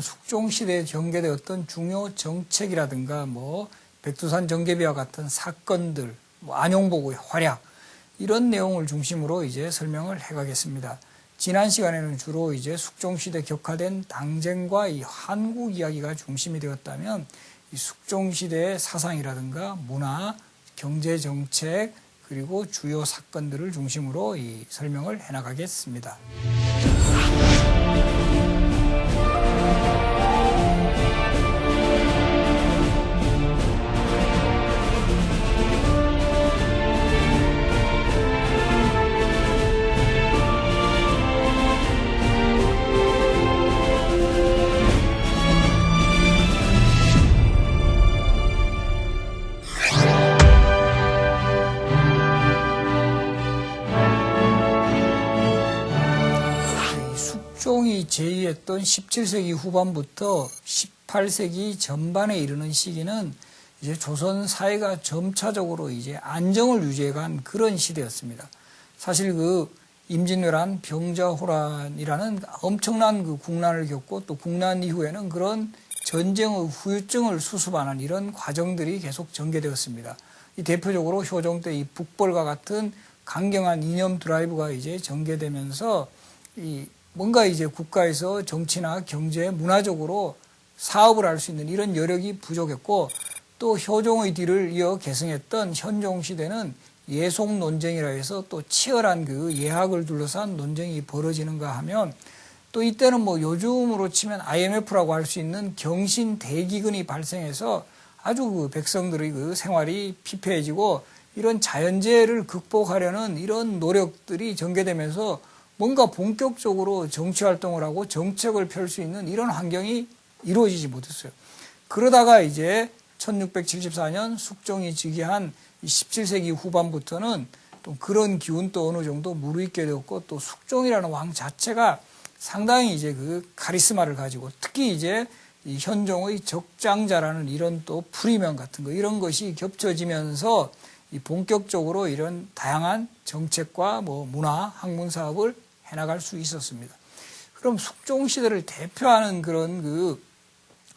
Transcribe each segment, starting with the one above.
숙종시대에 전개되었던 중요 정책이라든가 백두산 정계비와 같은 사건들, 안용보고의 활약, 이런 내용을 중심으로 이제 설명을 해가겠습니다. 지난 시간에는 주로 이제 숙종시대 격화된 당쟁과 이 한국 이야기가 중심이 되었다면, 이 숙종시대의 사상이라든가 문화, 경제 정책, 그리고 주요 사건들을 중심으로 이 설명을 해나가겠습니다. 숙종이 제위했던 17세기 후반부터 18세기 전반에 이르는 시기는 이제 조선 사회가 점차적으로 이제 안정을 유지해간 그런 시대였습니다. 사실 임진왜란, 병자호란이라는 엄청난 국난을 겪고, 또 국난 이후에는 그런 전쟁의 후유증을 수습하는 이런 과정들이 계속 전개되었습니다. 이 대표적으로 효종 때 이 북벌과 같은 강경한 이념 드라이브가 이제 전개되면서 뭔가 이제 국가에서 정치나 경제, 문화적으로 사업을 할 수 있는 이런 여력이 부족했고, 또 효종의 뒤를 이어 계승했던 현종 시대는 예속 논쟁이라 해서 또 치열한 예학을 둘러싼 논쟁이 벌어지는가 하면, 또 이때는 요즘으로 치면 IMF라고 할 수 있는 경신 대기근이 발생해서 아주 백성들의 생활이 피폐해지고, 이런 자연재해를 극복하려는 이런 노력들이 전개되면서 뭔가 본격적으로 정치활동을 하고 정책을 펼 수 있는 이런 환경이 이루어지지 못했어요. 그러다가 이제 1674년 숙종이 즉위한 17세기 후반부터는 또 그런 기운도 어느 정도 무르익게 되었고, 또 숙종이라는 왕 자체가 상당히 이제 카리스마를 가지고, 특히 이제 이 현종의 적장자라는 이런 또 프리명 같은 거, 이런 것이 겹쳐지면서 본격적으로 이런 다양한 정책과 문화, 학문 사업을 해나갈 수 있었습니다. 그럼 숙종시대를 대표하는 그런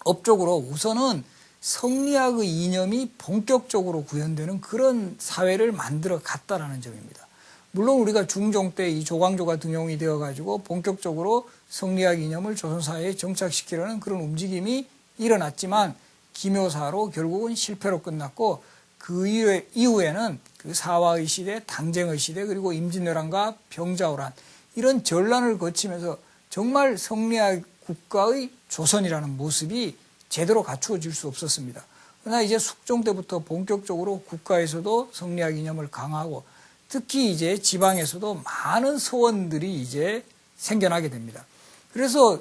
업적으로 우선은 성리학의 이념이 본격적으로 구현되는 그런 사회를 만들어 갔다라는 점입니다. 물론 우리가 중종 때 이 조광조가 등용이 되어가지고 본격적으로 성리학 이념을 조선사회에 정착시키려는 그런 움직임이 일어났지만, 기묘사로 결국은 실패로 끝났고, 그 이후에는 사화의 시대, 당쟁의 시대, 그리고 임진왜란과 병자호란, 이런 전란을 거치면서 정말 성리학 국가의 조선이라는 모습이 제대로 갖추어질 수 없었습니다. 그러나 이제 숙종 때부터 본격적으로 국가에서도 성리학 이념을 강화하고, 특히 이제 지방에서도 많은 서원들이 이제 생겨나게 됩니다. 그래서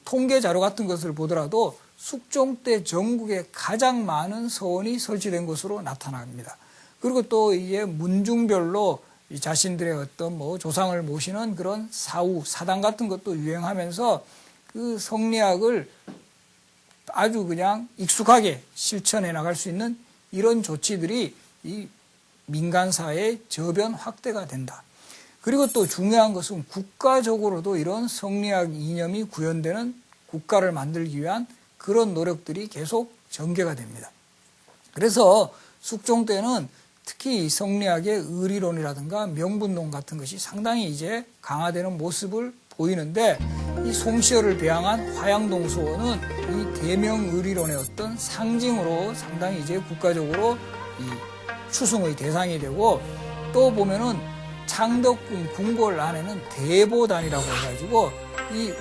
통계 자료 같은 것을 보더라도 숙종 때 전국에 가장 많은 서원이 설치된 것으로 나타납니다. 그리고 또 이제 문중별로 자신들의 어떤 조상을 모시는 그런 사후, 사당 같은 것도 유행하면서 성리학을 아주 그냥 익숙하게 실천해 나갈 수 있는 이런 조치들이 이 민간사회의 저변 확대가 된다. 그리고 또 중요한 것은 국가적으로도 이런 성리학 이념이 구현되는 국가를 만들기 위한 그런 노력들이 계속 전개가 됩니다. 그래서 숙종 때는 특히 성리학의 의리론이라든가 명분론 같은 것이 상당히 이제 강화되는 모습을 보이는데, 이 송시열을 배양한 화양동 소원은 이 대명의리론의 어떤 상징으로 상당히 이제 국가적으로 이 추승의 대상이 되고, 또 보면은 창덕궁 궁궐 안에는 대보단이라고 해가지고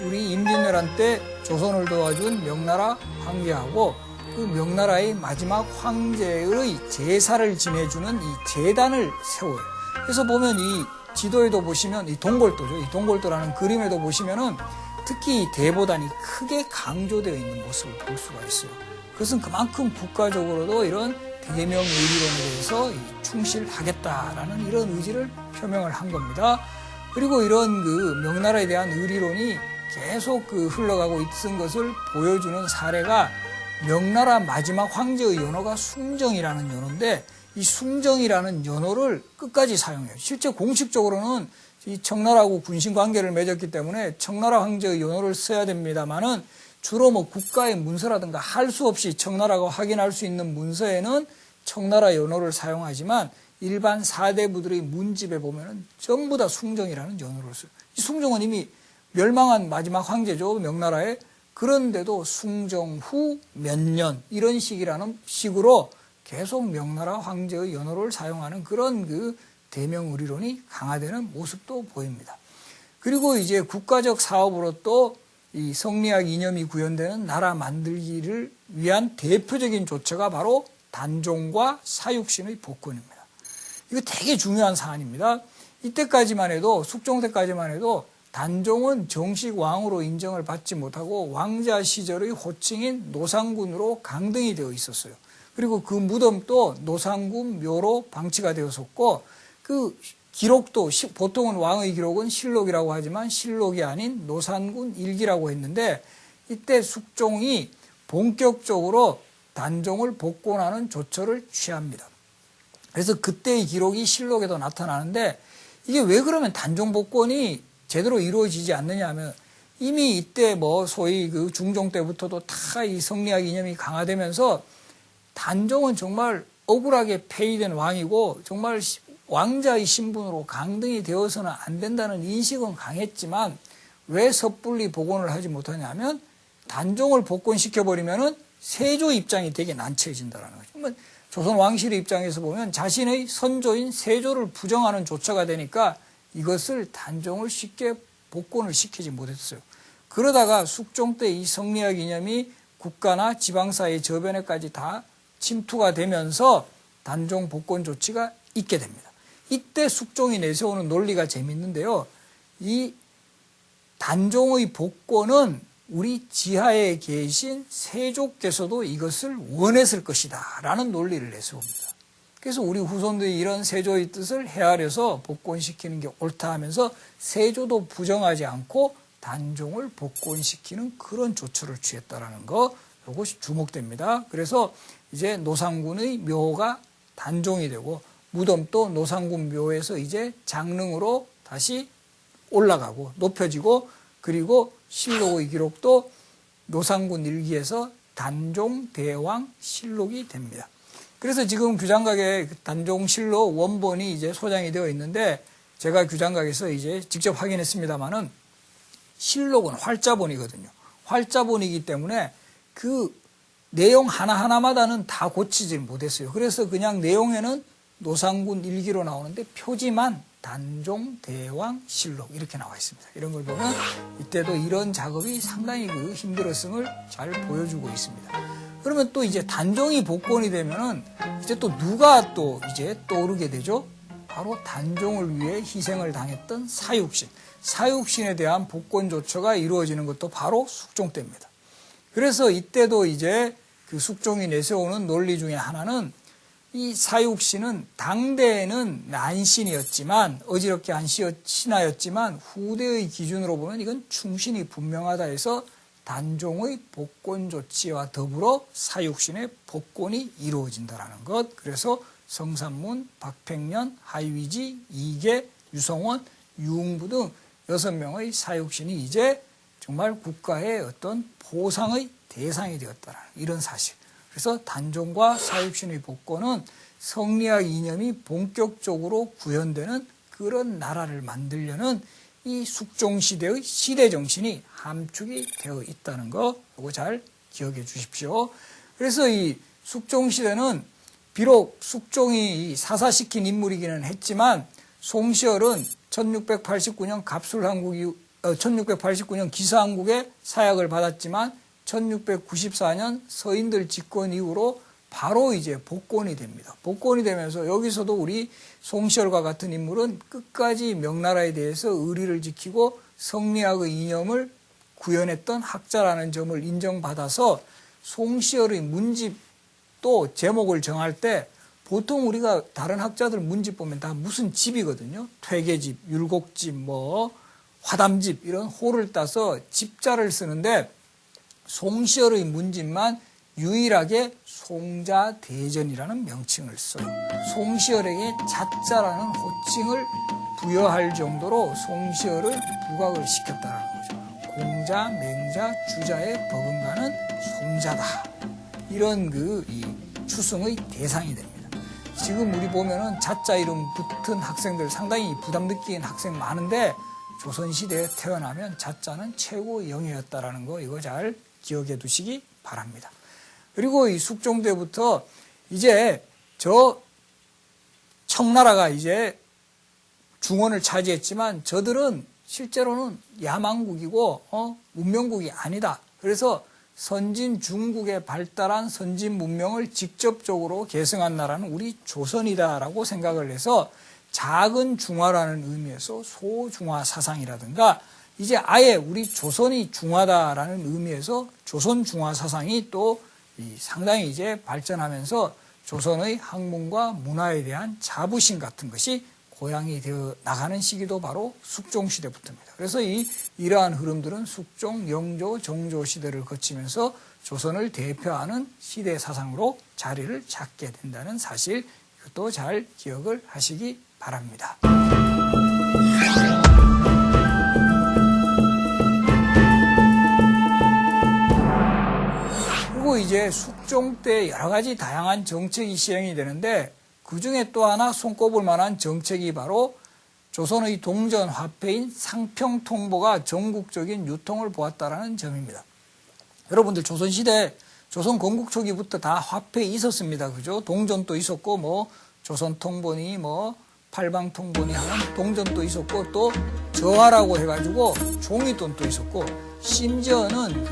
우리 임진왜란 때 조선을 도와준 명나라 황제하고 그 명나라의 마지막 황제의 제사를 지내주는 이 제단을 세워요. 그래서 보면 이 지도에도 보시면 이 동골도죠. 이 동골도라는 그림에도 보시면은 특히 이 대보단이 크게 강조되어 있는 모습을 볼 수가 있어요. 그것은 그만큼 국가적으로도 이런 대명의리론에 대해서 충실하겠다라는 이런 의지를 표명을 한 겁니다. 그리고 이런 명나라에 대한 의리론이 계속 흘러가고 있은 것을 보여주는 사례가 명나라 마지막 황제의 연호가 숭정이라는 연호인데, 이 숭정이라는 연호를 끝까지 사용해요. 실제 공식적으로는 이 청나라하고 군신 관계를 맺었기 때문에 청나라 황제의 연호를 써야 됩니다만은, 주로 뭐 국가의 문서라든가 할 수 없이 청나라가 확인할 수 있는 문서에는 청나라 연호를 사용하지만 일반 사대부들의 문집에 보면은 전부 다 숭정이라는 연호를 써요. 이 숭정은 이미 멸망한 마지막 황제죠, 명나라에. 그런데도 숭정 후 몇 년 이런 식으로 계속 명나라 황제의 연호를 사용하는 그런 그 대명의리론이 강화되는 모습도 보입니다. 그리고 이제 국가적 사업으로 또 이 성리학 이념이 구현되는 나라 만들기를 위한 대표적인 조처가 바로 단종과 사육신의 복권입니다. 이거 되게 중요한 사안입니다. 이때까지만 해도, 숙종 때까지만 해도 단종은 정식 왕으로 인정을 받지 못하고 왕자 시절의 호칭인 노상군으로 강등이 되어 있었어요. 그리고 그 무덤도 노상군 묘로 방치가 되었었고, 그 기록도 보통은 왕의 기록은 실록이라고 하지만 실록이 아닌 노상군 일기라고 했는데, 이때 숙종이 본격적으로 단종을 복권하는 조처를 취합니다. 그래서 그때의 기록이 실록에도 나타나는데, 이게 왜 그러면 단종 복권이 제대로 이루어지지 않느냐 하면, 이미 이때 뭐 소위 그 중종 때부터도 다 이 성리학 이념이 강화되면서 단종은 정말 억울하게 폐위된 왕이고 정말 왕자의 신분으로 강등이 되어서는 안 된다는 인식은 강했지만, 왜 섣불리 복원을 하지 못하냐면 단종을 복권시켜버리면은 세조 입장이 되게 난처해진다는 거죠. 조선 왕실의 입장에서 보면 자신의 선조인 세조를 부정하는 조처가 되니까 이것을 단종을 쉽게 복권을 시키지 못했어요. 그러다가 숙종 때 이 성리학 이념이 국가나 지방사회 저변에까지 다 침투가 되면서 단종 복권 조치가 있게 됩니다. 이때 숙종이 내세우는 논리가 재밌는데요. 이 단종의 복권은 우리 지하에 계신 세조께서도 이것을 원했을 것이다 라는 논리를 내세웁니다. 그래서 우리 후손들이 이런 세조의 뜻을 헤아려서 복권시키는 게 옳다 하면서 세조도 부정하지 않고 단종을 복권시키는 그런 조처를 취했다라는 거, 이것이 주목됩니다. 그래서 이제 노상군의 묘가 단종이 되고 무덤도 노상군 묘에서 이제 장릉으로 다시 올라가고 높여지고, 그리고 실록의 기록도 노상군 일기에서 단종 대왕 실록이 됩니다. 그래서 지금 규장각에 단종 실록 원본이 이제 소장이 되어 있는데, 제가 규장각에서 이제 직접 확인했습니다만은 실록은 활자본이거든요. 활자본이기 때문에 그 내용 하나하나마다는 다 고치지 못했어요. 그래서 그냥 내용에는 노상군 일기로 나오는데 표지만 단종 대왕 실록 이렇게 나와 있습니다. 이런 걸 보면 이때도 이런 작업이 상당히 그 힘들었음을 잘 보여주고 있습니다. 그러면 또 이제 단종이 복권이 되면은 이제 또 누가 또 이제 떠오르게 되죠? 바로 단종을 위해 희생을 당했던 사육신. 사육신에 대한 복권 조처가 이루어지는 것도 바로 숙종 때입니다. 그래서 이때도 이제 그 숙종이 내세우는 논리 중에 하나는, 이 사육신은 당대에는 난신이었지만, 어지럽게 한 신하였지만 후대의 기준으로 보면 이건 충신이 분명하다 해서 단종의 복권 조치와 더불어 사육신의 복권이 이루어진다는 것. 그래서 성산문, 박팽년, 하위지, 이계, 유성원, 유흥부 등 6명의 사육신이 이제 정말 국가의 어떤 보상의 대상이 되었다는 이런 사실. 그래서 단종과 사육신의 복권은 성리학 이념이 본격적으로 구현되는 그런 나라를 만들려는 이 숙종시대의 시대정신이 함축이 되어 있다는 거, 이거 잘 기억해 주십시오. 그래서 이 숙종시대는 비록 숙종이 사사시킨 인물이기는 했지만, 송시열은 1689년 갑술한국이 1689년 기사한국에 사약을 받았지만 1694년 서인들 집권 이후로 바로 이제 복권이 됩니다. 복권이 되면서 여기서도 우리 송시열과 같은 인물은 끝까지 명나라에 대해서 의리를 지키고 성리학의 이념을 구현했던 학자라는 점을 인정받아서 송시열의 문집도 제목을 정할 때 보통 우리가 다른 학자들 문집 보면 다 무슨 집이거든요. 퇴계집, 율곡집, 뭐 화담집 이런 호를 따서 집자를 쓰는데, 송시열의 문집만 유일하게 송자대전이라는 명칭을 써요. 송시열에게 자자라는 호칭을 부여할 정도로 송시열을 부각을 시켰다는 거죠. 공자, 맹자, 주자에 버금가는 송자다. 이런 이 추승의 대상이 됩니다. 지금 우리 보면은 자자 이름 붙은 학생들 상당히 부담 느끼는 학생 많은데 조선시대에 태어나면 자자는 최고 영예였다라는 거 이거 잘 기억해 두시기 바랍니다. 그리고 이 숙종 때부터 이제 청나라가 이제 중원을 차지했지만 저들은 실제로는 야만국이고 문명국이 아니다. 그래서 선진 중국에 발달한 선진 문명을 직접적으로 계승한 나라는 우리 조선이다라고 생각을 해서 작은 중화라는 의미에서 소중화 사상이라든가 이제 아예 우리 조선이 중화다라는 의미에서 조선 중화 사상이 또 상당히 이제 발전하면서 조선의 학문과 문화에 대한 자부심 같은 것이 고양이 되어 나가는 시기도 바로 숙종 시대부터입니다. 그래서 이러한 흐름들은 숙종, 영조, 정조 시대를 거치면서 조선을 대표하는 시대 사상으로 자리를 잡게 된다는 사실 이것도 잘 기억을 하시기 바랍니다. 그리고 이제 숙종 때 여러 가지 다양한 정책이 시행이 되는데 그 중에 또 하나 손꼽을 만한 정책이 바로 조선의 동전 화폐인 상평통보가 전국적인 유통을 보았다라는 점입니다. 여러분들 조선시대 조선 건국 초기부터 다 화폐 있었습니다. 그죠? 동전도 있었고 조선통보니 팔방통보니 하는 동전도 있었고 또 저하라고 해가지고 종이돈도 있었고 심지어는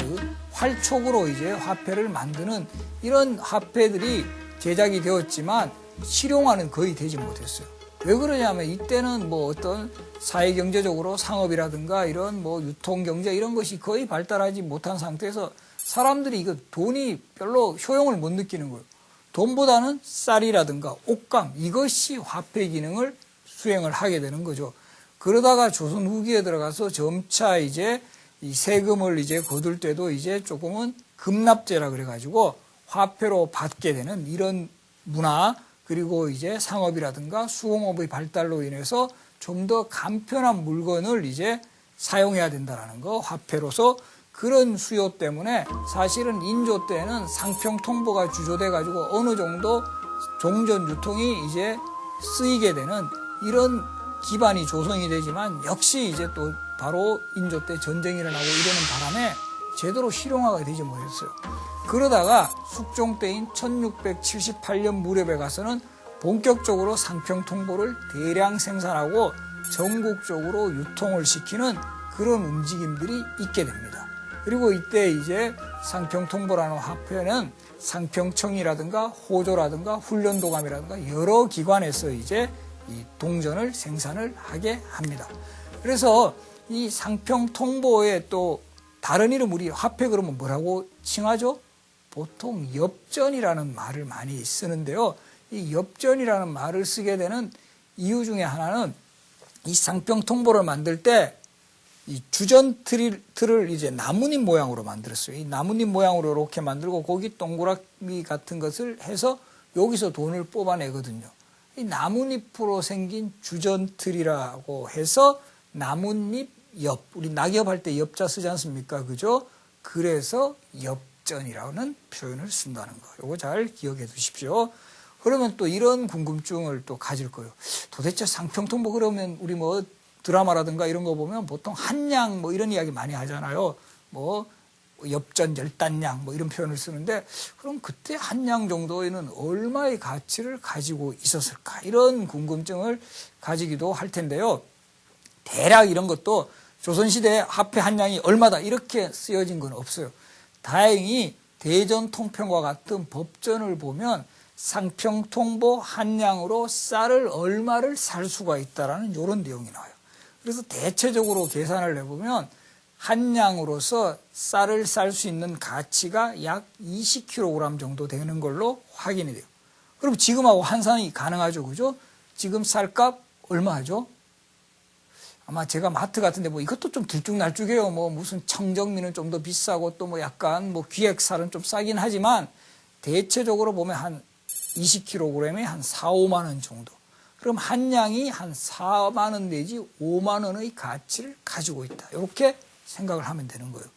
활촉으로 이제 화폐를 만드는 이런 화폐들이 제작이 되었지만 실용화는 거의 되지 못했어요. 왜 그러냐면 이때는 어떤 사회경제적으로 상업이라든가 이런 유통경제 이런 것이 거의 발달하지 못한 상태에서 사람들이 돈이 별로 효용을 못 느끼는 거예요. 돈보다는 쌀이라든가 옷감 이것이 화폐 기능을 수행을 하게 되는 거죠. 그러다가 조선 후기에 들어가서 점차 이제 이 세금을 이제 거둘 때도 이제 조금은 급납제라 그래가지고 화폐로 받게 되는 이런 문화 그리고 이제 상업이라든가 수공업의 발달로 인해서 좀 더 간편한 물건을 이제 사용해야 된다는 거 화폐로서 그런 수요 때문에 사실은 인조 때는 상평통보가 주조돼 가지고 어느 정도 종전 유통이 이제 쓰이게 되는 이런 기반이 조성이 되지만 역시 이제 또 바로 인조 때 전쟁이 일어나고 이러는 바람에 제대로 실용화가 되지 못했어요. 그러다가 숙종 때인 1678년 무렵에 가서는 본격적으로 상평통보를 대량 생산하고 전국적으로 유통을 시키는 그런 움직임들이 있게 됩니다. 그리고 이때 이제 상평통보라는 화폐는 상평청이라든가 호조라든가 훈련도감이라든가 여러 기관에서 이제 이 동전을 생산을 하게 합니다. 그래서 이 상평통보의 또 다른 이름 우리 화폐 그러면 뭐라고 칭하죠? 보통 엽전이라는 말을 많이 쓰는데요. 이 엽전이라는 말을 쓰게 되는 이유 중에 하나는 이 상평통보를 만들 때 이 주전 틀을 이제 나뭇잎 모양으로 만들었어요. 이 나뭇잎 모양으로 이렇게 만들고 거기 동그라미 같은 것을 해서 여기서 돈을 뽑아내거든요. 이 나뭇잎으로 생긴 주전 틀이라고 해서 나뭇잎 엽, 우리 낙엽할 때 엽자 쓰지 않습니까? 그죠? 그래서 엽전이라는 표현을 쓴다는 거. 요거 잘 기억해 두십시오. 그러면 또 이런 궁금증을 또 가질 거예요. 도대체 상평통보 그러면 우리 드라마라든가 이런 거 보면 보통 한양 이런 이야기 많이 하잖아요. 엽전 열단양 이런 표현을 쓰는데 그럼 그때 한양 정도에는 얼마의 가치를 가지고 있었을까? 이런 궁금증을 가지기도 할 텐데요. 대략 이런 것도 조선시대 화폐 한 냥이 얼마다 이렇게 쓰여진 건 없어요. 다행히 대전통평과 같은 법전을 보면 상평통보 한 냥으로 쌀을 얼마를 살 수가 있다라는 이런 내용이 나와요. 그래서 대체적으로 계산을 해보면 한 냥으로서 쌀을 쌀 수 있는 가치가 약 20kg 정도 되는 걸로 확인이 돼요. 그럼 지금하고 환산이 가능하죠, 그죠? 지금 쌀값 얼마 하죠? 아마 제가 마트 같은데 이것도 좀 들쭉날쭉해요. 무슨 청정미는 좀 더 비싸고 또 약간 기획살은 좀 싸긴 하지만 대체적으로 보면 한 20kg에 한 4, 5만 원 정도. 그럼 한 냥이 한 4만 원 내지 5만 원의 가치를 가지고 있다. 이렇게 생각을 하면 되는 거예요.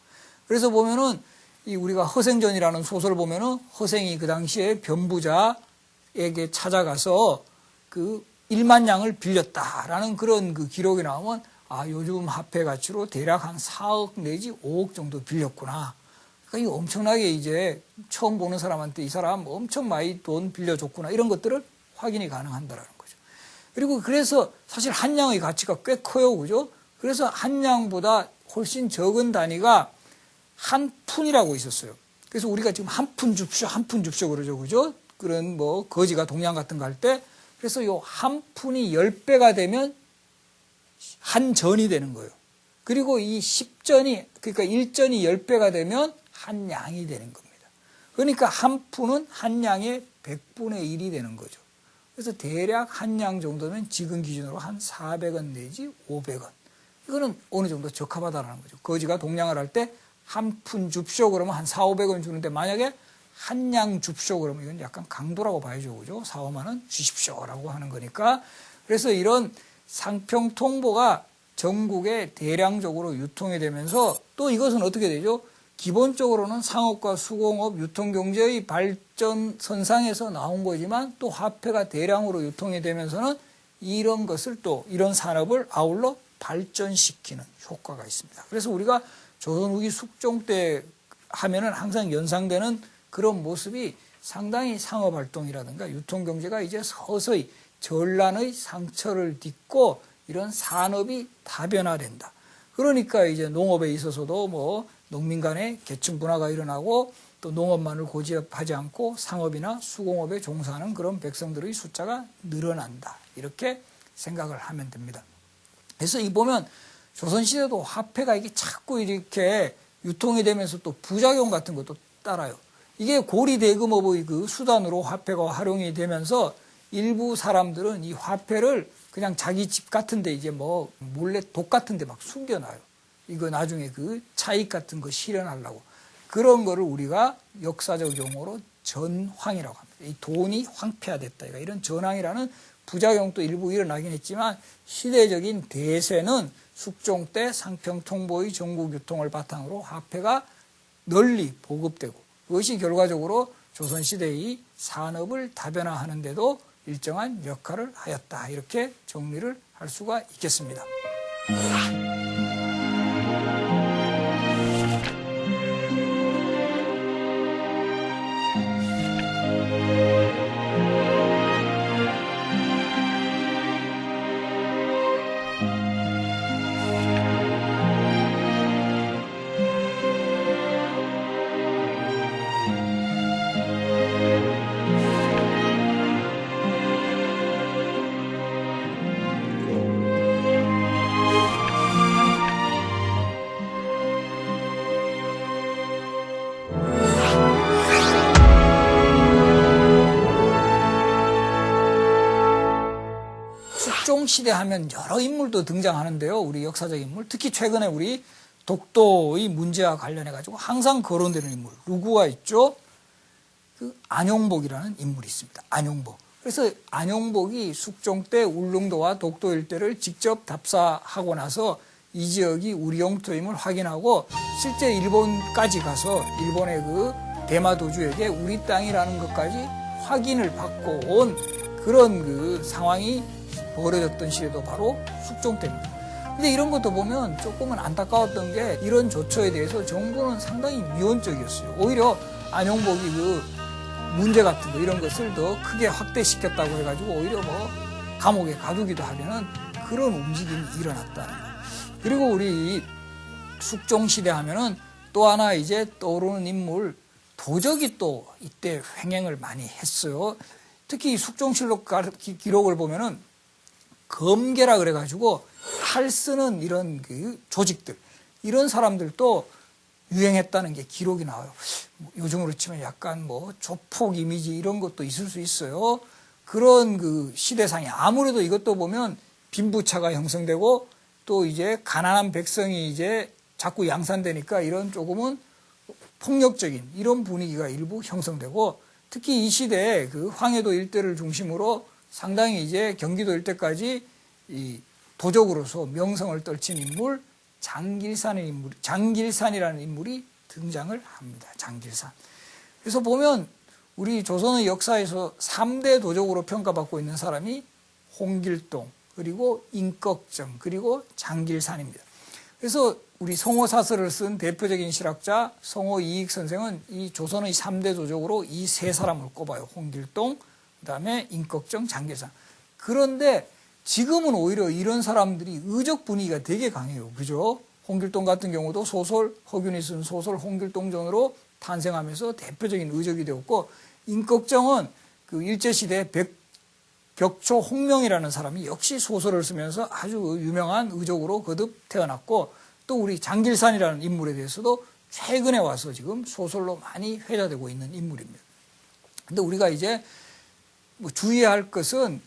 그래서 보면은 이 우리가 허생전이라는 소설을 보면은 허생이 그 당시에 변부자에게 찾아가서 그 1만 양을 빌렸다라는 그런 그 기록이 나오면 아, 요즘 화폐 가치로 대략 한 4억 내지 5억 정도 빌렸구나. 그러니까 이 엄청나게 이제 처음 보는 사람한테 이 사람 엄청 많이 돈 빌려줬구나. 이런 것들을 확인이 가능한다라는 거죠. 그리고 그래서 사실 한 양의 가치가 꽤 커요. 그죠? 그래서 한 양보다 훨씬 적은 단위가 한 푼이라고 있었어요. 그래서 우리가 지금 한 푼 줍쇼 그러죠. 그죠? 그런 뭐 거지가 동양 같은 거 할 때 그래서 요 한 푼이 10배가 되면 한 전이 되는 거예요. 그리고 이 10전이, 그러니까 1전이 10배가 되면 한 양이 되는 겁니다. 그러니까 한 푼은 한 양의 100분의 1이 되는 거죠. 그래서 대략 한 양 정도면 지금 기준으로 한 400원 내지 500원. 이거는 어느 정도 적합하다는 거죠. 거지가 동양을 할 때 한 푼 줍쇼 그러면 한 4, 500원 주는데 만약에 한 양 줍쇼 그러면 이건 약간 강도라고 봐야죠. 그죠? 4, 5만 원 주십쇼라고 하는 거니까. 그래서 이런 상평통보가 전국에 대량적으로 유통이 되면서 또 이것은 어떻게 되죠? 기본적으로는 상업과 수공업, 유통경제의 발전 선상에서 나온 거지만 또 화폐가 대량으로 유통이 되면서는 이런 것을 또 이런 산업을 아울러 발전시키는 효과가 있습니다. 그래서 우리가 조선 후기 숙종 때 하면은 항상 연상되는 그런 모습이 상당히 상업활동이라든가 유통경제가 이제 서서히 전란의 상처를 딛고 이런 산업이 다변화된다. 그러니까 이제 농업에 있어서도 뭐 농민 간의 계층 분화가 일어나고 또 농업만을 고집하지 않고 상업이나 수공업에 종사하는 그런 백성들의 숫자가 늘어난다. 이렇게 생각을 하면 됩니다. 그래서 이 보면 조선시대도 화폐가 이게 자꾸 이렇게 유통이 되면서 또 부작용 같은 것도 따라요. 이게 고리대금업의 그 수단으로 화폐가 활용이 되면서 일부 사람들은 이 화폐를 그냥 자기 집 같은데 이제 뭐 몰래 독 같은데 막 숨겨놔요. 이거 나중에 그 차익 같은 거 실현하려고. 그런 거를 우리가 역사적 용어로 전황이라고 합니다. 이 돈이 황폐화됐다. 이런 전황이라는 부작용도 일부 일어나긴 했지만 시대적인 대세는 숙종 때 상평통보의 전국 유통을 바탕으로 화폐가 널리 보급되고 그것이 결과적으로 조선시대의 산업을 다변화하는 데도 일정한 역할을 하였다. 이렇게 정리를 할 수가 있겠습니다. 숙종시대 하면 여러 인물도 등장하는데요. 우리 역사적 인물. 특히 최근에 우리 독도의 문제와 관련해가지고 항상 거론되는 인물. 누구가 있죠? 그 안용복이라는 인물이 있습니다. 안용복. 그래서 안용복이 숙종 때 울릉도와 독도 일대를 직접 답사하고 나서 이 지역이 우리 영토임을 확인하고 실제 일본까지 가서 일본의 그 대마도주에게 우리 땅이라는 것까지 확인을 받고 온 그런 그 상황이 벌어졌던 시대도 바로 숙종 때입니다. 근데 이런 것도 보면 조금은 안타까웠던 게 이런 조처에 대해서 정부는 상당히 미온적이었어요. 오히려 안용복이 그 문제 같은 거 이런 것을 더 크게 확대시켰다고 해가지고 오히려 뭐 감옥에 가두기도 하려는 그런 움직임이 일어났다는 거예요. 그리고 우리 숙종시대 하면은 또 하나 이제 떠오르는 인물 도적이 또 이때 횡행을 많이 했어요. 특히 숙종실록 기록을 보면은 검계라 그래가지고 칼 쓰는 이런 그 조직들 이런 사람들도 유행했다는 게 기록이 나와요. 요즘으로 치면 약간 뭐 조폭 이미지 이런 것도 있을 수 있어요. 그런 그 시대상에 아무래도 이것도 보면 빈부차가 형성되고 또 이제 가난한 백성이 이제 자꾸 양산되니까 이런 조금은 폭력적인 이런 분위기가 일부 형성되고 특히 이 시대에 그 황해도 일대를 중심으로 상당히 이제 경기도 일대까지 이 도적으로서 명성을 떨친 인물 장길산이라는 인물이 등장을 합니다. 장길산. 그래서 보면 우리 조선의 역사에서 3대 도적으로 평가받고 있는 사람이 홍길동, 그리고 임꺽정, 그리고 장길산입니다. 그래서 우리 성호사설을 쓴 대표적인 실학자 성호이익 선생은 이 조선의 3대 도적으로 이 세 사람을 꼽아요. 홍길동, 그다음에 임꺽정, 장길산. 그런데 지금은 오히려 이런 사람들이 의적 분위기가 되게 강해요. 그죠? 홍길동 같은 경우도 소설, 허균이 쓴 소설 홍길동전으로 탄생하면서 대표적인 의적이 되었고, 임꺽정은 그 일제시대 벽초 홍명이라는 사람이 역시 소설을 쓰면서 아주 유명한 의적으로 거듭 태어났고, 또 우리 장길산이라는 인물에 대해서도 최근에 와서 지금 소설로 많이 회자되고 있는 인물입니다. 근데 우리가 이제 뭐 주의해야 할 것은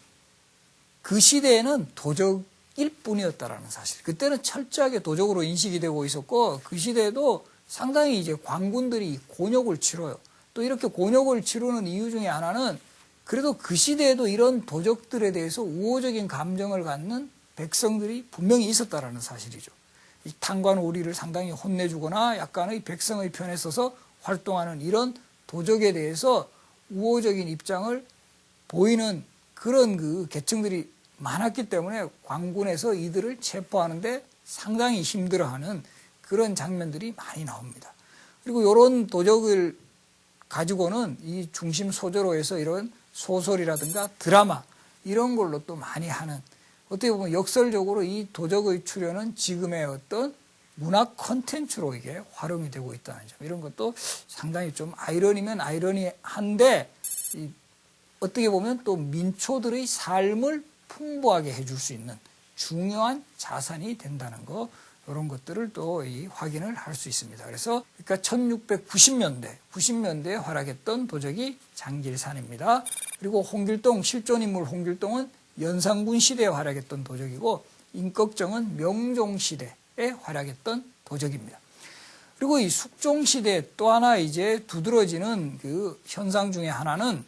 그 시대에는 도적일 뿐이었다라는 사실. 그때는 철저하게 도적으로 인식이 되고 있었고, 그 시대에도 상당히 이제 관군들이 곤욕을 치러요. 또 이렇게 곤욕을 치르는 이유 중에 하나는 그래도 그 시대에도 이런 도적들에 대해서 우호적인 감정을 갖는 백성들이 분명히 있었다라는 사실이죠. 이 탄관오리를 상당히 혼내주거나 약간의 백성의 편에 서서 활동하는 이런 도적에 대해서 우호적인 입장을 보이는 그런 그 계층들이 많았기 때문에 관군에서 이들을 체포하는데 상당히 힘들어하는 그런 장면들이 많이 나옵니다. 그리고 이런 도적을 가지고는 이 중심 소재로 해서 이런 소설이라든가 드라마 이런 걸로 또 많이 하는, 어떻게 보면 역설적으로 이 도적의 출현은 지금의 어떤 문화 콘텐츠로 이게 활용이 되고 있다는 점, 이런 것도 상당히 좀 아이러니면 아이러니한데 어떻게 보면 또 민초들의 삶을 풍부하게 해줄 수 있는 중요한 자산이 된다는 거, 이런 것들을 또 확인을 할 수 있습니다. 그래서 그러니까 1690년대에 활약했던 도적이 장길산입니다. 그리고 홍길동, 실존인물 홍길동은 연산군 시대에 활약했던 도적이고, 임꺽정은 명종시대에 활약했던 도적입니다. 그리고 이 숙종시대 또 하나 이제 두드러지는 그 현상 중에 하나는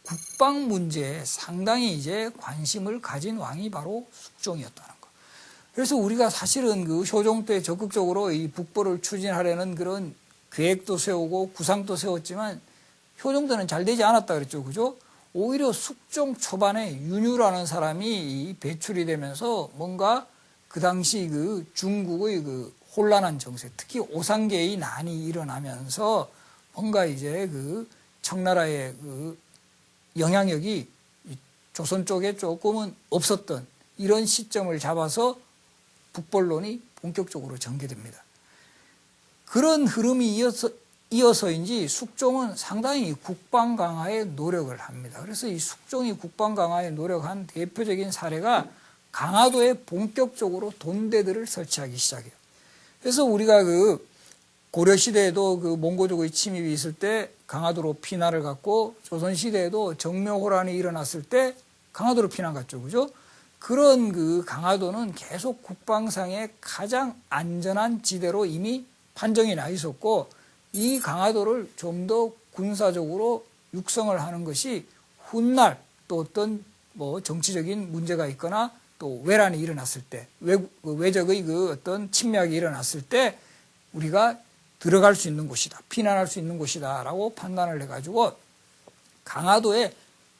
국방 문제에 상당히 이제 관심을 가진 왕이 바로 숙종이었다는 거. 그래서 우리가 사실은 그 효종 때 적극적으로 이 북벌을 추진하려는 그런 계획도 세우고 구상도 세웠지만 효종 때는 잘 되지 않았다 그랬죠. 그죠? 오히려 숙종 초반에 윤유라는 사람이 배출이 되면서 뭔가 그 당시 그 중국의 그 혼란한 정세, 특히 오상계의 난이 일어나면서 뭔가 이제 그 청나라의 그 영향력이 조선 쪽에 조금은 없었던 이런 시점을 잡아서 북벌론이 본격적으로 전개됩니다. 그런 흐름이 이어서인지 숙종은 상당히 국방 강화에 노력을 합니다. 그래서 이 숙종이 국방 강화에 노력한 대표적인 사례가 강화도에 본격적으로 돈대들을 설치하기 시작해요. 그래서 우리가 그 고려시대에도 그 몽고족의 침입이 있을 때 강화도로 피난을 갔고, 조선시대에도 정묘호란이 일어났을 때 강화도로 피난 갔죠. 그죠? 그런 그 강화도는 계속 국방상의 가장 안전한 지대로 이미 판정이 나 있었고, 이 강화도를 좀 더 군사적으로 육성을 하는 것이 훗날 또 어떤 뭐 정치적인 문제가 있거나 또 외란이 일어났을 때, 외적의 그 어떤 침략이 일어났을 때 우리가 들어갈 수 있는 곳이다, 피난할 수 있는 곳이다 라고 판단을 해가지고 강화도에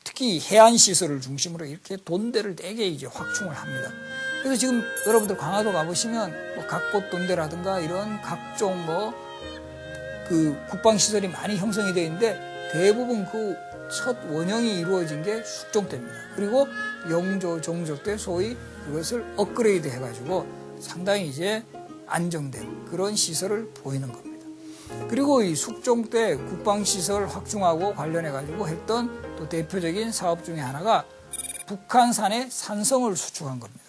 특히 해안시설을 중심으로 이렇게 돈대를 되게 이제 확충을 합니다. 그래서 지금 여러분들 강화도 가보시면 뭐 각봇돈대라든가 이런 각종 뭐 그 국방시설이 많이 형성이 되어 있는데 대부분 그 첫 원형이 이루어진 게 숙종 때입니다. 그리고 영조, 종조 때 소위 그것을 업그레이드 해가지고 상당히 이제 안정된 그런 시설을 보이는 겁니다. 그리고 이 숙종 때 국방시설 확충하고 관련해가지고 했던 또 대표적인 사업 중에 하나가 북한산에 산성을 수축한 겁니다.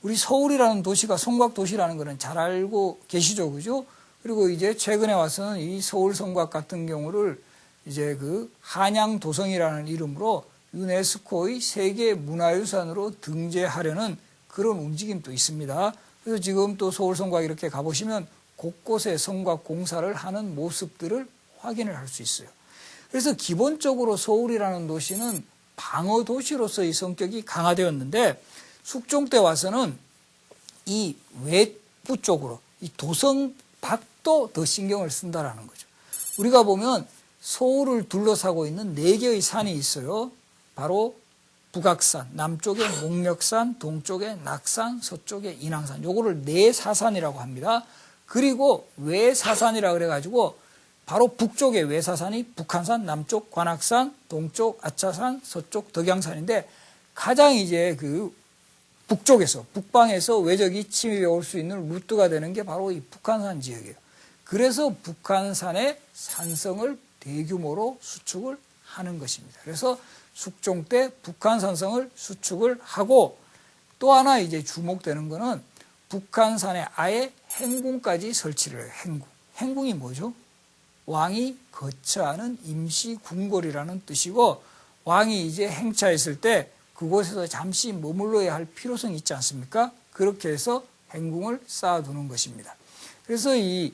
우리 서울이라는 도시가 성곽도시라는 거는 잘 알고 계시죠, 그죠? 그리고 이제 최근에 와서는 이 서울 성곽 같은 경우를 이제 그 한양도성이라는 이름으로 유네스코의 세계 문화유산으로 등재하려는 그런 움직임도 있습니다. 그래서 지금 또 서울 성곽 이렇게 가보시면 곳곳에 성곽 공사를 하는 모습들을 확인을 할 수 있어요. 그래서 기본적으로 서울이라는 도시는 방어 도시로서의 성격이 강화되었는데 숙종 때 와서는 이 북부 쪽으로 이 도성 밖도 더 신경을 쓴다라는 거죠. 우리가 보면 서울을 둘러싸고 있는 4개의 산이 있어요. 바로 북악산, 남쪽에 목력산, 동쪽에 낙산, 서쪽에 인왕산. 요거를 내사산이라고 합니다. 그리고 외사산이라 그래가지고 바로 북쪽에 외사산이 북한산, 남쪽 관악산, 동쪽 아차산, 서쪽 덕양산인데 가장 이제 그 북쪽에서 북방에서 외적이 침입해 올 수 있는 루트가 되는 게 바로 이 북한산 지역이에요. 그래서 북한산의 산성을 대규모로 수축을 하는 것입니다. 그래서 숙종 때 북한산성을 수축을 하고 또 하나 이제 주목되는 거는 북한산에 아예 행궁까지 설치를 해요. 행궁. 행궁이 뭐죠? 왕이 거처하는 임시 궁궐이라는 뜻이고 왕이 이제 행차했을 때 그곳에서 잠시 머물러야 할 필요성이 있지 않습니까? 그렇게 해서 행궁을 쌓아두는 것입니다. 그래서 이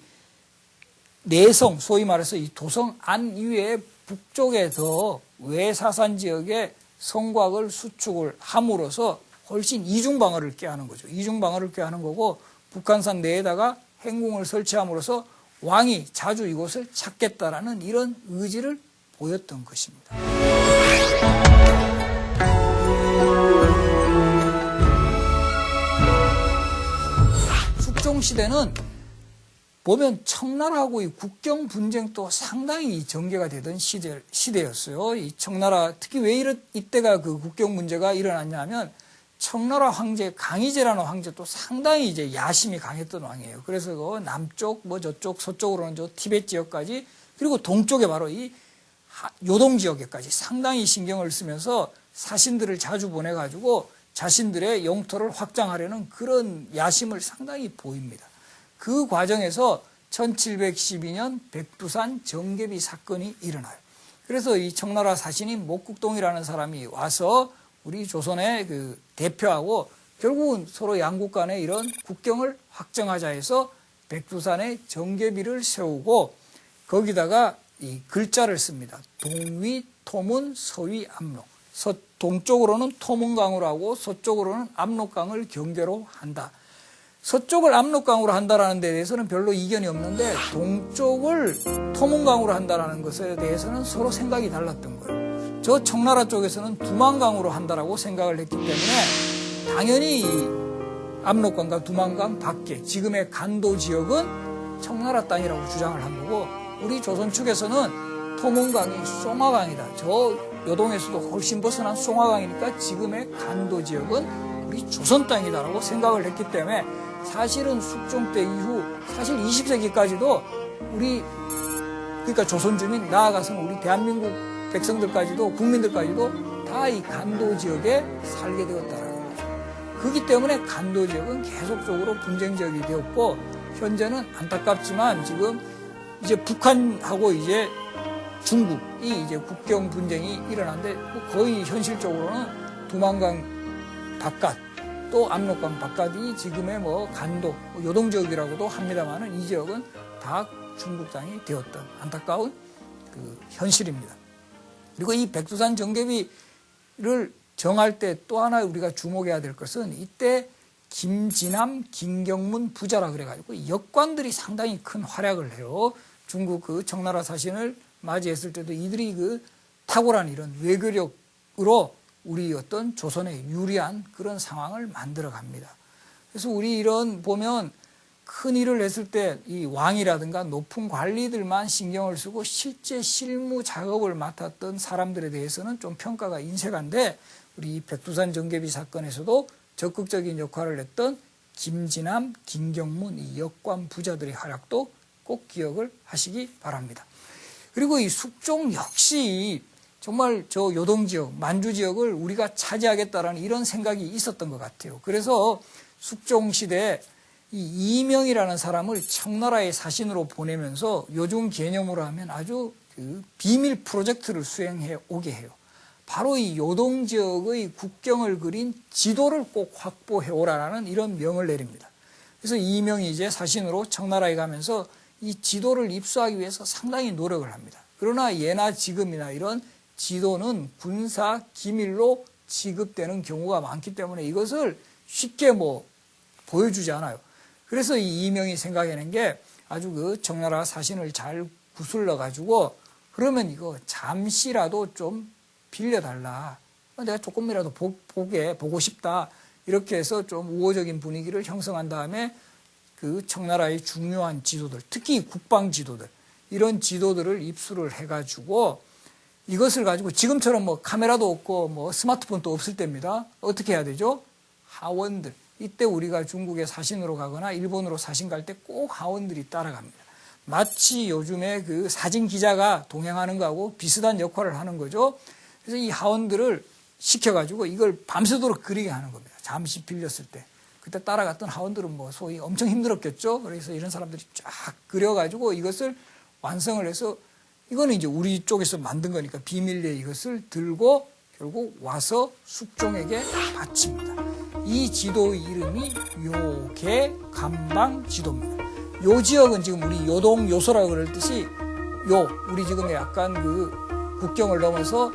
내성, 소위 말해서 이 도성 안 이외에 북쪽에 더 외사산 지역에 성곽을 수축을 함으로써 훨씬 이중방어를 꾀하는 거죠. 이중방어를 꾀하는 거고 북한산 내에다가 행궁을 설치함으로써 왕이 자주 이곳을 찾겠다라는 이런 의지를 보였던 것입니다. 숙종시대는 보면 청나라하고 이 국경 분쟁도 상당히 전개가 되던 시대였어요. 이 청나라, 특히 왜 이때가 그 국경 문제가 일어났냐면 청나라 황제 강희제라는 황제도 상당히 이제 야심이 강했던 왕이에요. 그래서 그 남쪽, 뭐 저쪽, 서쪽으로는 저 티베트 지역까지 그리고 동쪽에 바로 이 요동 지역에까지 상당히 신경을 쓰면서 사신들을 자주 보내가지고 자신들의 영토를 확장하려는 그런 야심을 상당히 보입니다. 그 과정에서 1712년 백두산 정계비 사건이 일어나요. 그래서 이 청나라 사신인 목국동이라는 사람이 와서 우리 조선의 그 대표하고 결국은 서로 양국 간의 이런 국경을 확정하자 해서 백두산에 정계비를 세우고 거기다가 이 글자를 씁니다. 동위, 토문, 서위, 압록. 동쪽으로는 토문강으로 하고 서쪽으로는 압록강을 경계로 한다. 서쪽을 압록강으로 한다라는 데 대해서는 별로 이견이 없는데 동쪽을 토문강으로 한다라는 것에 대해서는 서로 생각이 달랐던 거예요. 저 청나라 쪽에서는 두만강으로 한다라고 생각을 했기 때문에 당연히 이 압록강과 두만강 밖에 지금의 간도 지역은 청나라 땅이라고 주장을 한 거고 우리 조선 측에서는 토문강이 송화강이다. 저 요동에서도 훨씬 벗어난 송화강이니까 지금의 간도 지역은 우리 조선 땅이다라고 생각을 했기 때문에 사실은 숙종 때 이후 사실 20세기까지도 우리 그러니까 조선 주민 나아가서는 우리 대한민국 백성들까지도 국민들까지도 다 이 간도 지역에 살게 되었다라는 거죠. 그렇기 때문에 간도 지역은 계속적으로 분쟁 지역이 되었고 현재는 안타깝지만 지금 이제 북한하고 이제 중국이 이제 국경 분쟁이 일어났는데 거의 현실적으로는 두만강 바깥 또 압록강 바깥이 지금의 뭐 간도, 요동 지역이라고도 합니다만은 이 지역은 다 중국 땅이 되었던 안타까운 그 현실입니다. 그리고 이 백두산 정계비를 정할 때 또 하나 우리가 주목해야 될 것은 이때 김진함, 김경문 부자라 그래가지고 역관들이 상당히 큰 활약을 해요. 중국 그 청나라 사신을 맞이했을 때도 이들이 그 탁월한 이런 외교력으로 우리 어떤 조선에 유리한 그런 상황을 만들어 갑니다. 그래서 우리 이런 보면 큰 일을 했을 때 이 왕이라든가 높은 관리들만 신경을 쓰고 실제 실무 작업을 맡았던 사람들에 대해서는 좀 평가가 인색한데 우리 백두산 정계비 사건에서도 적극적인 역할을 했던 김진함, 김경문 이 역관 부자들의 활약도 꼭 기억을 하시기 바랍니다. 그리고 이 숙종 역시 정말 저 요동 지역, 만주 지역을 우리가 차지하겠다라는 이런 생각이 있었던 것 같아요. 그래서 숙종 시대에 이 이명이라는 사람을 청나라의 사신으로 보내면서 요즘 개념으로 하면 아주 그 비밀 프로젝트를 수행해 오게 해요. 바로 이 요동 지역의 국경을 그린 지도를 꼭 확보해 오라라는 이런 명을 내립니다. 그래서 이명이 이제 사신으로 청나라에 가면서 이 지도를 입수하기 위해서 상당히 노력을 합니다. 그러나 예나 지금이나 이런 지도는 군사 기밀로 취급되는 경우가 많기 때문에 이것을 쉽게 뭐 보여주지 않아요. 그래서 이 이명이 생각해낸 게 아주 그 청나라 사신을 잘 구슬러 가지고 그러면 이거 잠시라도 좀 빌려달라. 내가 조금이라도 보고 싶다. 이렇게 해서 좀 우호적인 분위기를 형성한 다음에 그 청나라의 중요한 지도들, 특히 국방 지도들, 이런 지도들을 입수를 해가지고 이것을 가지고 지금처럼 뭐 카메라도 없고 뭐 스마트폰도 없을 때입니다. 어떻게 해야 되죠? 하원들. 이때 우리가 중국에 사신으로 가거나 일본으로 사신 갈 때 꼭 하원들이 따라갑니다. 마치 요즘에 그 사진 기자가 동행하는 거하고 비슷한 역할을 하는 거죠. 그래서 이 하원들을 시켜가지고 이걸 밤새도록 그리게 하는 겁니다. 잠시 빌렸을 때. 그때 따라갔던 하원들은 뭐 소위 엄청 힘들었겠죠. 그래서 이런 사람들이 쫙 그려가지고 이것을 완성을 해서 이거는 이제 우리 쪽에서 만든 거니까 비밀리에 이것을 들고 결국 와서 숙종에게 바칩니다. 이 지도의 이름이 요계감방 지도입니다. 요 지역은 지금 우리 요동 요소라고 그럴 듯이 우리 지금 약간 그 국경을 넘어서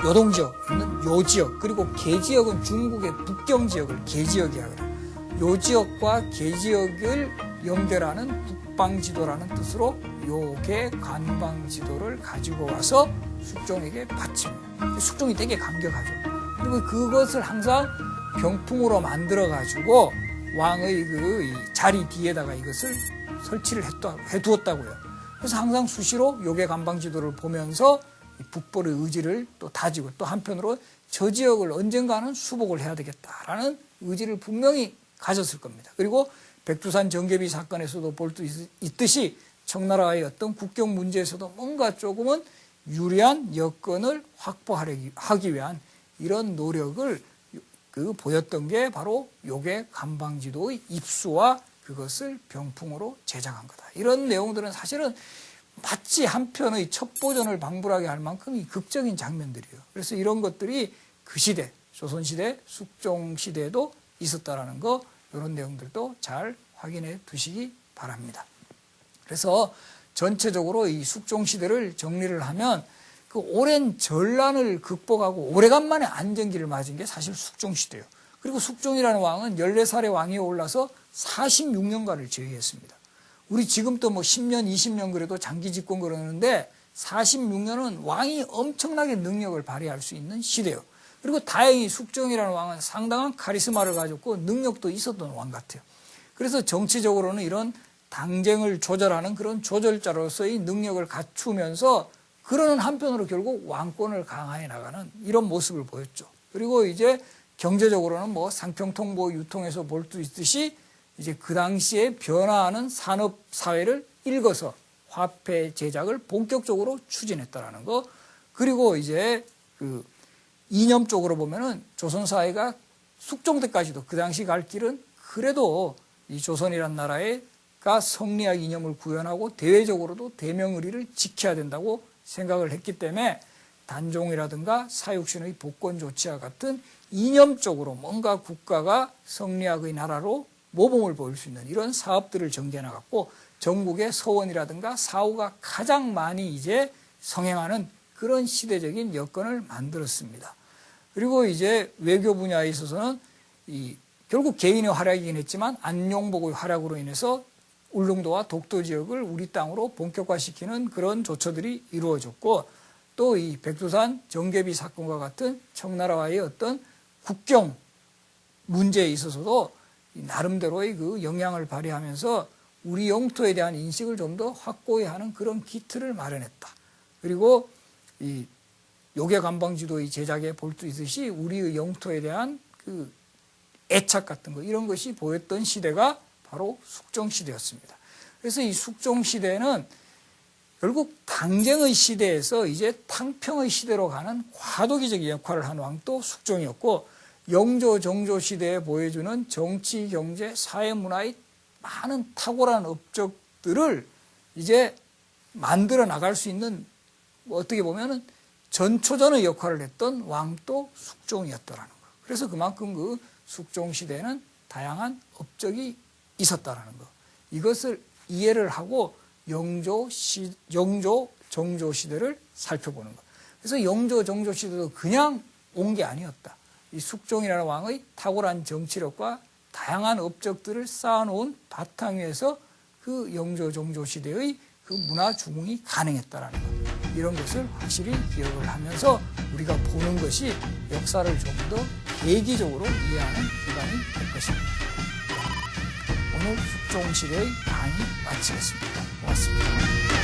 요동 지역 있는 요 지역, 그리고 계 지역은 중국의 북경 지역을 계 지역이라고 해요. 요 지역과 계 지역을 연결하는 북방지도라는 뜻으로 요계 관방지도를 가지고 와서 숙종에게 바칩니다. 숙종이 되게 감격하죠. 그리고 그것을 항상 병풍으로 만들어 가지고 왕의 그 자리 뒤에다가 이것을 설치를 해두었다고요. 그래서 항상 수시로 요계 관방지도를 보면서 북벌의 의지를 또 다지고 또 한편으로 저 지역을 언젠가는 수복을 해야 되겠다라는 의지를 분명히 가졌을 겁니다. 그리고 백두산 정계비 사건에서도 볼 수 있듯이 청나라의 어떤 국경 문제에서도 뭔가 조금은 유리한 여건을 확보하기 위한 이런 노력을 보였던 게 바로 요계 관방지도의 입수와 그것을 병풍으로 제작한 거다. 이런 내용들은 사실은 마치 한편의 첩보전을 방불하게 할 만큼 이 극적인 장면들이에요. 그래서 이런 것들이 그 시대, 조선시대, 숙종시대에도 있었다라는 거, 이런 내용들도 잘 확인해 두시기 바랍니다. 그래서 전체적으로 이 숙종시대를 정리를 하면 그 오랜 전란을 극복하고 오래간만에 안정기를 맞은 게 사실 숙종시대예요. 그리고 숙종이라는 왕은 14살의 왕위에 올라서 46년간을 지휘했습니다. 우리 지금도 뭐 10년, 20년 그래도 장기 집권 그러는데 46년은 왕이 엄청나게 능력을 발휘할 수 있는 시대예요. 그리고 다행히 숙종이라는 왕은 상당한 카리스마를 가졌고 능력도 있었던 왕 같아요. 그래서 정치적으로는 이런 당쟁을 조절하는 그런 조절자로서의 능력을 갖추면서 그러는 한편으로 결국 왕권을 강화해 나가는 이런 모습을 보였죠. 그리고 이제 경제적으로는 뭐 상평통보 유통에서 볼 수 있듯이 이제 그 당시에 변화하는 산업 사회를 읽어서 화폐 제작을 본격적으로 추진했다라는 거. 그리고 이제 그 이념 쪽으로 보면은 조선 사회가 숙종 때까지도 그 당시 갈 길은 그래도 이 조선이란 나라가 성리학 이념을 구현하고 대외적으로도 대명의리를 지켜야 된다고 생각을 했기 때문에 단종이라든가 사육신의 복권 조치와 같은 이념적으로 뭔가 국가가 성리학의 나라로 모범을 보일 수 있는 이런 사업들을 전개해 나갔고 전국의 서원이라든가 사후가 가장 많이 이제 성행하는 그런 시대적인 여건을 만들었습니다. 그리고 이제 외교 분야에 있어서는 결국 개인의 활약이긴 했지만 안용복의 활약으로 인해서 울릉도와 독도 지역을 우리 땅으로 본격화시키는 그런 조처들이 이루어졌고 또 이 백두산 정계비 사건과 같은 청나라와의 어떤 국경 문제에 있어서도 나름대로의 그 영향을 발휘하면서 우리 영토에 대한 인식을 좀 더 확고히 하는 그런 기틀을 마련했다. 그리고 이 요계관방지도의 제작에 볼 수 있듯이 우리의 영토에 대한 그 애착 같은 거 이런 것이 보였던 시대가 바로 숙종시대였습니다. 그래서 이 숙종시대는 결국 당쟁의 시대에서 이제 탕평의 시대로 가는 과도기적 역할을 한 왕도 숙종이었고 영조, 정조 시대에 보여주는 정치, 경제, 사회, 문화의 많은 탁월한 업적들을 이제 만들어 나갈 수 있는 어떻게 보면은 전초전의 역할을 했던 왕도 숙종이었다라는 거. 그래서 그만큼 그 숙종 시대에는 다양한 업적이 있었다라는 거. 이것을 이해를 하고 영조, 정조 시대를 살펴보는 거. 그래서 영조, 정조 시대도 그냥 온 게 아니었다. 이 숙종이라는 왕의 탁월한 정치력과 다양한 업적들을 쌓아놓은 바탕 위에서 그 영조 종조 시대의 그 문화 중흥이 가능했다라는 것, 이런 것을 확실히 기억을 하면서 우리가 보는 것이 역사를 좀 더 계기적으로 이해하는 기반이 될 것입니다. 오늘 숙종시대의 강의 마치겠습니다. 고맙습니다.